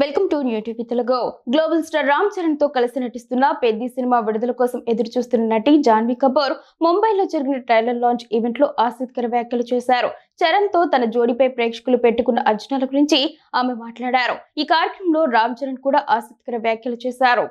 Welcome to new TV Telugu. Global star Ram Charan తో కలిసి నటిస్తున్న పెద్ది సినిమా విడుదల కోసం ఎదురు చూస్తున్న నటి జాన్వీ కపూర్ ముంబైలో జరిగిన ట్రైలర్ లాంచ్ ఈవెంట్ లో ఆసక్తికర వ్యాఖ్యలు చేశారు. చరణ్ తో తన జోడీపై ప్రేక్షకులు పెట్టుకున్న అంచనాల గురించి ఆమె మాట్లాడారు. ఈ కార్యక్రమంలో రామ్ చరణ్ కూడా ఆసక్తికర వ్యాఖ్యలు చేశారు.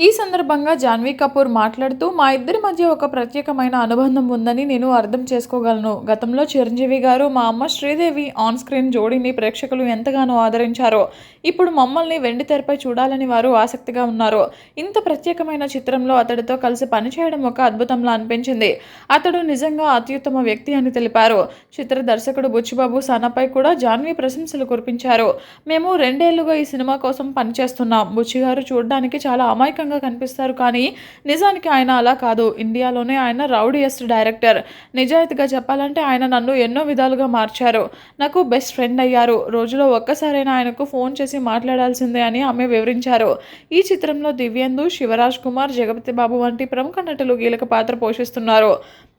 ఈ సందర్భంగా జాన్వీ కపూర్ మాట్లాడుతూ, మా ఇద్దరి మధ్య ఒక ప్రత్యేకమైన అనుబంధం ఉందని నేను అర్థం చేసుకోగలను. గతంలో చిరంజీవి గారు, మా అమ్మ శ్రీదేవి ఆన్ స్క్రీన్ జోడీని ప్రేక్షకులు ఎంతగానో ఆదరించారో, ఇప్పుడు మమ్మల్ని వెండి తెరపై చూడాలని వారు ఆసక్తిగా ఉన్నారు. ఇంత ప్రత్యేకమైన చిత్రంలో అతడితో కలిసి పనిచేయడం ఒక అద్భుతంలా అనిపించింది. అతడు నిజంగా అత్యుత్తమ వ్యక్తి అని తెలిపారు. చిత్ర దర్శకుడు బుచ్చిబాబు సనపై కూడా జాన్వీ ప్రశంసలు కురిపించారు. మేము 2 ఏళ్లుగా ఈ సినిమా కోసం పనిచేస్తున్నాం. బుచ్చిగారు చూడడానికి చాలా అమాయకంగా కనిపిస్తారు, కానీ నిజానికి ఆయన అలా కాదు. ఇండియాలోనే ఆయన రౌడీయెస్ట్ డైరెక్టర్. నిజాయితీగా చెప్పాలంటే ఆయన నన్ను ఎన్నో విధాలుగా మార్చారు. నాకు బెస్ట్ ఫ్రెండ్ అయ్యారు. రోజులో ఒక్కసారైనా ఆయనకు ఫోన్ చేసి మాట్లాడాల్సిందే అని ఆమె వివరించారు. ఈ చిత్రంలో దివ్యేందు, శివరాజ్ కుమార్, జగపతి బాబు వంటి ప్రముఖ నటులు కీలక పాత్ర పోషిస్తున్నారు.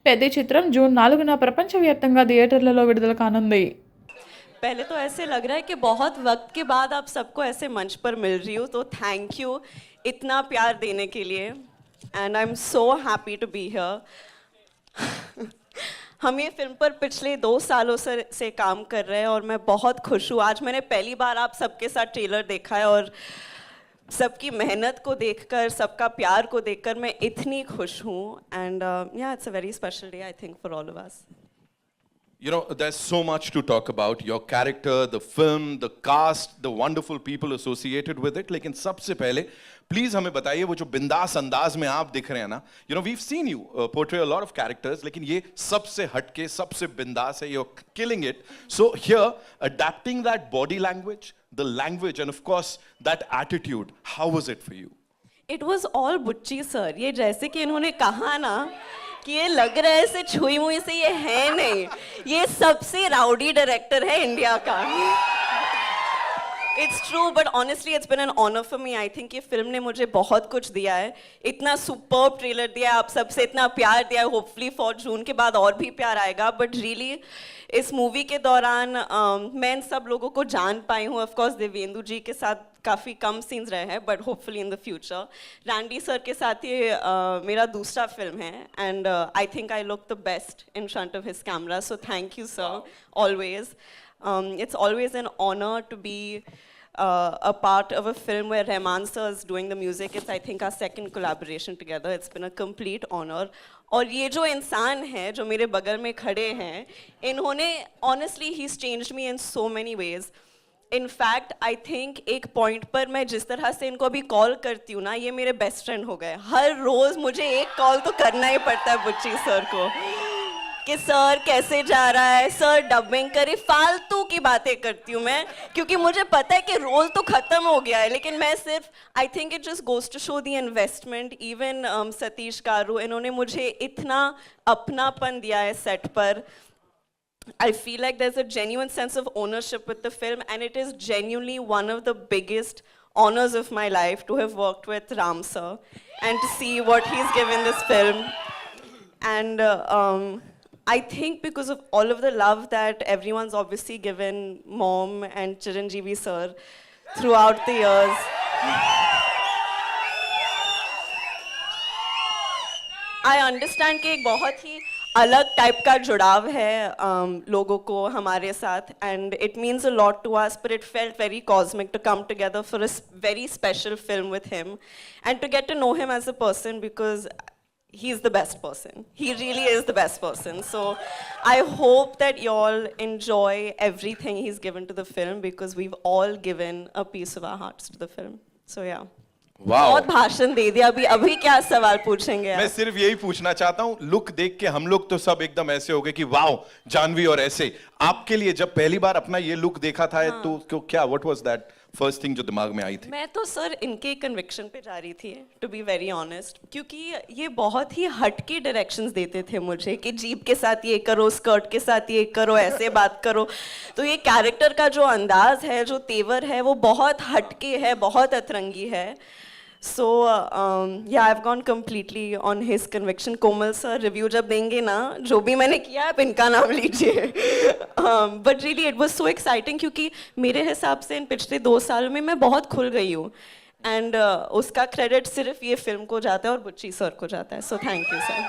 పెద్ద చిత్రం జూన్ 4న ప్రపంచవ్యాప్తంగా థియేటర్లలో విడుదల కానుంది. पहले तो ऐसे लग रहा है कि बहुत वक्त के बाद आप सबको ऐसे मंच पर मिल रही हूँ, तो थैंक यू इतना प्यार देने के लिए, and I am so happy to be here. हम ये फिल्म पर पिछले 2 सालों से काम कर रहे हैं और मैं बहुत खुश हूँ. आज मैंने पहली बार आप सबके साथ ट्रेलर देखा है और सबकी मेहनत को देखकर, सबका प्यार को देखकर मैं इतनी खुश हूँ. एंड या it's a very special day I think for all of us. You know, there's so much to talk about. Your character, the film, the cast, the wonderful people associated with it. लेकिन सबसे पहले please हमें बताइए वो जो बिंदास अंदाज में आप दिख रहे हैं ना, you know, we've seen you portray a lot of characters, लेकिन ये सबसे हटके, सबसे बिंदास है. You're killing it. So here, adapting that body language, the language, and of course that attitude, how was it for you? It was all बुच्ची sir. ये जैसे कि इन्होंने कहा ना कि ये लग रहा है ऐसे छुई मुई से, ये है नहीं. ये सबसे राउडी डायरेक्टर है इंडिया का. It's true, but honestly it's been an honour for me. I think ये फिल्म ने मुझे बहुत कुछ दिया है. इतना सुपर्ब ट्रेलर दिया है, आप सबसे इतना प्यार दिया है. होपफुली फॉर जून के बाद और भी प्यार आएगा. बट रियली इस मूवी के दौरान मैं इन सब लोगों को जान पाई हूँ. ऑफकोर्स दिव्येंदु जी के साथ काफ़ी कम सीन्स रहे हैं, but hopefully in the future. Randy sir के साथ ये मेरा दूसरा फिल्म है, and I think I look the best in front of his camera. So thank you sir, always. It's always an honor to be a part of a film where Rahman sir is doing the music. It's I think our second collaboration together. It's been a complete honor. और ये जो इंसान है जो मेरे बगल में खड़े हैं, इन्होंने honestly he's changed me in so many ways. In fact, I think एक पॉइंट पर मैं जिस तरह से इनको अभी कॉल करती हूँ ना, ये मेरे बेस्ट फ्रेंड हो गए. हर रोज़ मुझे एक कॉल तो करना ही पड़ता है बुच्ची सर को कि सर कैसे जा रहा है, सर डबिंग करे. फालतू की बातें करती हूँ मैं, क्योंकि मुझे पता है कि रोल तो ख़त्म हो गया है, लेकिन मैं सिर्फ I think it just goes to show the investment. Even Satish Karu, इन्होंने मुझे इतना अपनापन दिया है सेट पर. I feel like there's a genuine sense of ownership with the film, and it is genuinely one of the biggest honors of my life to have worked with Ram sir and to see what he's given this film. And I think because of all of the love that everyone's obviously given Mom and Chiranjeevi sir throughout the years, I understand कि एक बहुत ही अलग type का जुड़ाव है लोगों को हमारे साथ, and it means a lot to us. But it felt very cosmic to come together for a very special film with him and to get to know him as a person, because he is the best person. He really is the best person. So I hope that you all enjoy everything he's given to the film, because we've all given a piece of our hearts to the film. So yeah. बहुत भाषण दे दिया. अभी क्या सवाल पूछेंगे? मैं सिर्फ यही पूछना चाहता हूँ, लुक देख के हम लोग तो सब एकदम ऐसे हो गए कि वाओ जानवी. और ऐसे आपके लिए जब पहली बार अपना ये लुक देखा था, हाँ. तो क्यों, क्या what was that first thing जो दिमाग में आई थी? मैं तो सर इनके कन्विक्शन पे जा रही थी, टू बी वेरी ऑनेस्ट, क्योंकि ये बहुत ही हटके डायरेक्शंस देते थे मुझे कि जीप के साथ ये करो, स्कर्ट के साथ ये करो, ऐसे बात करो. तो ये कैरेक्टर का जो अंदाज है, जो तेवर है, वो बहुत हटके है, बहुत अतरंगी है. So yeah, I've gone completely on his conviction. Komal sir review जब देंगे ना, जो भी मैंने किया आप इनका नाम लीजिए. But really it was so exciting क्योंकि मेरे हिसाब से इन पिछले 2 साल में मैं बहुत खुल गई हूँ. And उसका क्रेडिट सिर्फ ये फिल्म को जाता है और बुच्ची सर को जाता है. So thank you sir.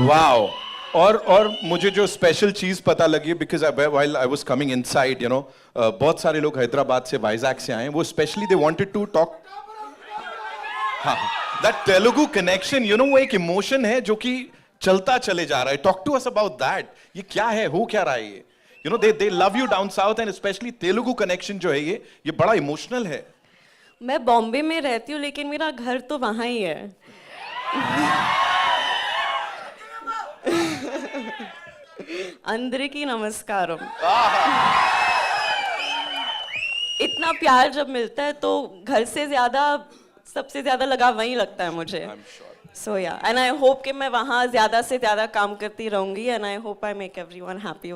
Wow. और मुझे जो स्पेशल चीज पता लगी, because while I was coming inside, you know, बहुत सारे लोग हैदराबाद से, वाइजैक से आए हैं. वो specially they wanted to talk. हाँ, that Telugu connection, you know, वो एक इमोशन है जो कि चलता चले जा रहा है. Talk to us about that. ये क्या है, हो क्या रहा है ये? You know, they love you down south and specially Telugu connection जो है ये बड़ा इमोशनल है. मैं बॉम्बे में रहती हूँ लेकिन मेरा घर तो वहाँ ही है. अंदरिकी नमस्कारम. इतना प्यार जब मिलता है तो घर से ज्यादा, सबसे ज्यादा लगाव वहीं लगता है मुझे. सो या, एंड आई होप कि मैं वहाँ ज्यादा से ज्यादा काम करती रहूंगी, and I hope I make everyone happy.